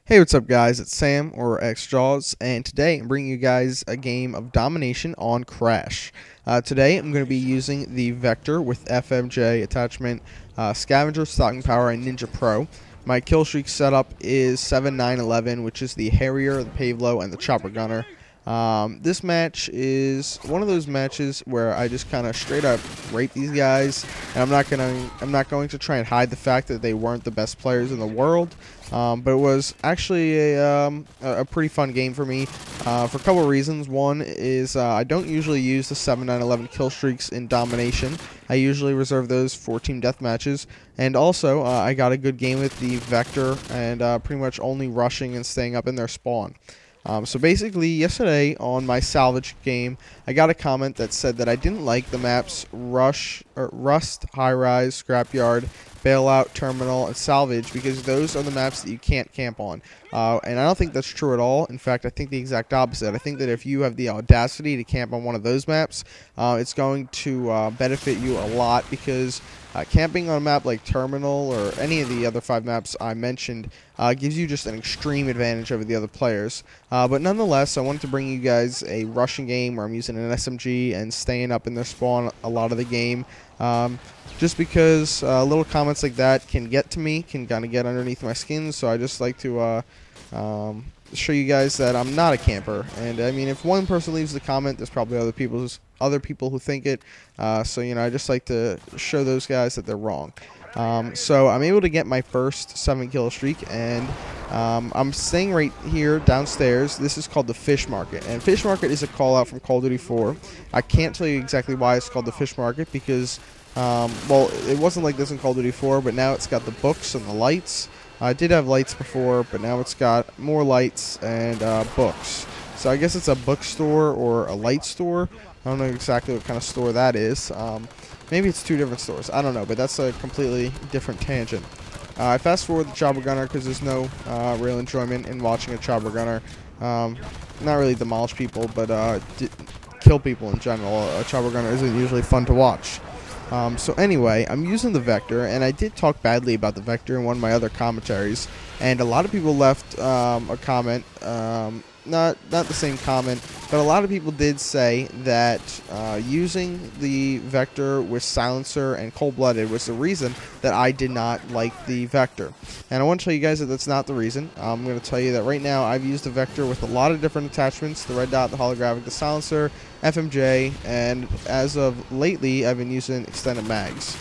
Hey, what's up guys, it's Sam, or xJawz, and today I'm bringing you guys a game of domination on Crash. Today I'm going to be using the Vector with FMJ attachment, Scavenger, Stocking Power, and Ninja Pro. My kill streak setup is 7-9-11, which is the Harrier, the Pavelo, and the Chopper Gunner. This match is one of those matches where I just kind of straight up rape these guys, and I'm not going to try and hide the fact that they weren't the best players in the world. But it was actually a pretty fun game for me for a couple of reasons. One is I don't usually use the 7-9-11 kill streaks in domination. I usually reserve those for team deathmatches. And also, I got a good game with the Vector and pretty much only rushing and staying up in their spawn. So basically, yesterday on my salvage game, I got a comment that said that I didn't like the maps Rust, High Rise, Scrapyard, Bailout, Terminal, and Salvage because those are the maps that you can't camp on. And I don't think that's true at all. In fact, I think the exact opposite. I think that if you have the audacity to camp on one of those maps, it's going to benefit you a lot because camping on a map like Terminal or any of the other 5 maps I mentioned gives you just an extreme advantage over the other players. But nonetheless, I wanted to bring you guys a rushing game where I'm using an SMG and staying up in their spawn a lot of the game. Just because little comments like that can get to me, can kind of get underneath my skin, so I just like to show you guys that I'm not a camper. And I mean, if one person leaves the comment, there's probably other people who think it. So you know, I just like to show those guys that they're wrong. So I'm able to get my first 7 kill streak, and I'm staying right here downstairs. This is called the Fish Market, and Fish Market is a call out from Call of Duty 4. I can't tell you exactly why it's called the Fish Market because well, it wasn't like this in Call of Duty 4, but now it's got the books and the lights. I did have lights before, but now it's got more lights and books. So I guess it's a bookstore or a light store. I don't know exactly what kind of store that is. Maybe it's 2 different stores. I don't know, but that's a completely different tangent. I fast forward the Chopper Gunner because there's no real enjoyment in watching a Chopper Gunner. Not really demolish people, but kill people in general. A Chopper Gunner isn't usually fun to watch. So anyway, I'm using the Vector, and I did talk badly about the Vector in one of my other commentaries, and a lot of people left a comment, not the same comment, but a lot of people did say that using the Vector with Silencer and Cold-Blooded was the reason that I did not like the Vector. And I want to tell you guys that that's not the reason. I'm going to tell you that right now I've used the Vector with a lot of different attachments, the Red Dot, the Holographic, the Silencer, FMJ, and as of lately I've been using extended mags,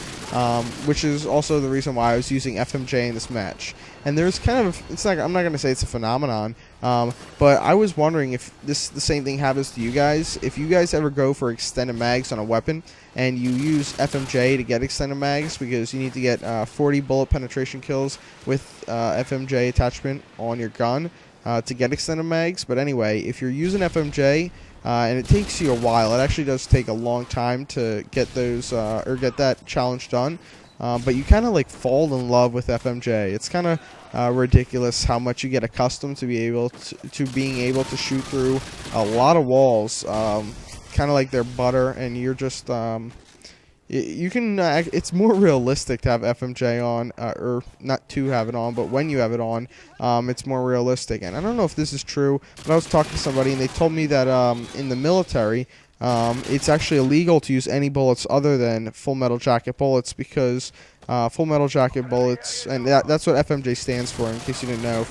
which is also the reason why I was using FMJ in this match. And there's kind of, I'm not going to say it's a phenomenon, but I was wondering if the same thing happens to you guys. If you guys ever go for extended mags on a weapon and you use FMJ to get extended mags because you need to get 40 bullet penetration kills with FMJ attachment on your gun to get extended mags. But anyway, if you're using FMJ, and it takes you a while, it actually does take a long time to get those or get that challenge done. But you kind of like fall in love with FMJ. It's kind of ridiculous how much you get accustomed to being able to shoot through a lot of walls, kind of like they're butter, and you're just you can. It's more realistic to have FMJ on, or not to have it on, but when you have it on, it's more realistic. And I don't know if this is true, but I was talking to somebody and they told me that in the military, it's actually illegal to use any bullets other than Full Metal Jacket bullets because Full Metal Jacket bullets, and that's what FMJ stands for in case you didn't know.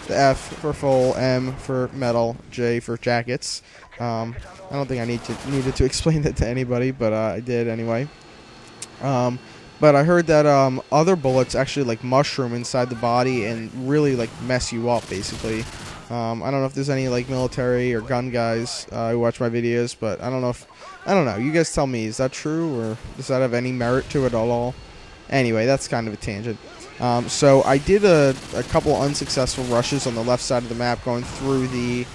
The F for full, M for metal, J for jackets. I don't think I needed to explain that to anybody, but I did anyway. But I heard that other bullets actually like mushroom inside the body and really like mess you up basically. I don't know if there's any like military or gun guys who watch my videos, but I don't know. You guys tell me, is that true or does that have any merit to it at all? Anyway, that's kind of a tangent. So I did a couple unsuccessful rushes on the left side of the map going through the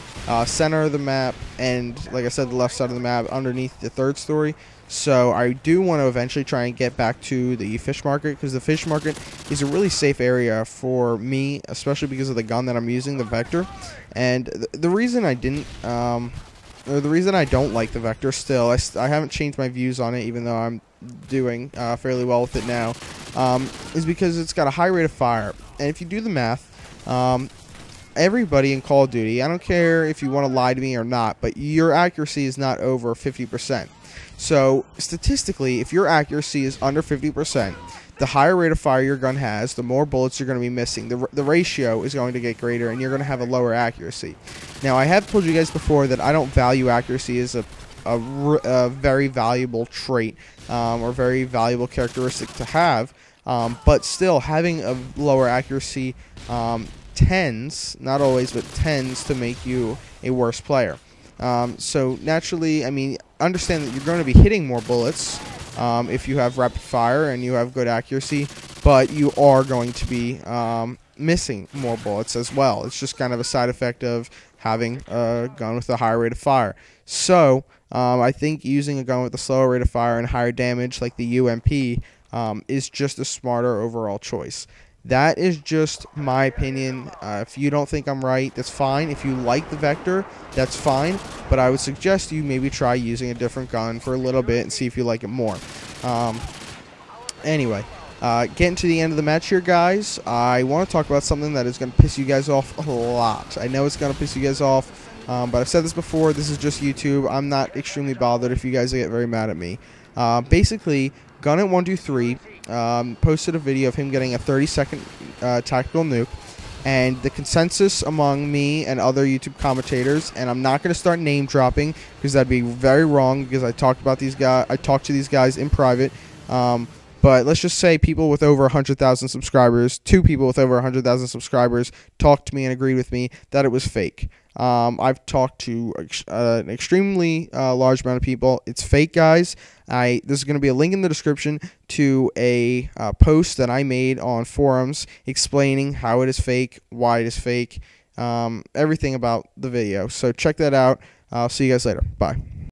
center of the map and, like I said, the left side of the map underneath the 3rd story. So I do want to eventually try and get back to the Fish Market because the Fish Market is a really safe area for me, especially because of the gun that I'm using, the Vector. And the reason I didn't, or the reason I don't like the Vector still, I haven't changed my views on it even though I'm doing fairly well with it now, is because it's got a high rate of fire. And if you do the math, everybody in Call of Duty, I don't care if you want to lie to me or not, but your accuracy is not over 50%. So statistically, if your accuracy is under 50%, the higher rate of fire your gun has, the more bullets you're going to be missing. The ratio is going to get greater, and you're going to have a lower accuracy. Now, I have told you guys before that I don't value accuracy as a very valuable trait or very valuable characteristic to have, but still, having a lower accuracy tends, not always, but tends to make you a worse player. So naturally, I mean, understand that you're going to be hitting more bullets if you have rapid fire and you have good accuracy, but you are going to be missing more bullets as well. It's just kind of a side effect of having a gun with a higher rate of fire. So I think using a gun with a slower rate of fire and higher damage like the UMP is just a smarter overall choice. That is just my opinion. If you don't think I'm right, that's fine. If you like the Vector, that's fine. But I would suggest you maybe try using a different gun for a little bit and see if you like it more. Anyway, getting to the end of the match here, guys, I want to talk about something that is going to piss you guys off a lot. I know it's going to piss you guys off, but I've said this before. This is just YouTube. I'm not extremely bothered if you guys get very mad at me. Basically, Gun@123 posted a video of him getting a 30-second tactical nuke, and the consensus among me and other YouTube commentators, and I'm not going to start name dropping because that'd be very wrong, because I talked to these guys in private, but let's just say people with over 100,000 subscribers, 2 people with over 100,000 subscribers talked to me and agreed with me that it was fake. I've talked to an extremely large amount of people. It's fake, guys. There's going to be a link in the description to a post that I made on forums explaining how it is fake, why it is fake, everything about the video. So check that out. I'll see you guys later. Bye.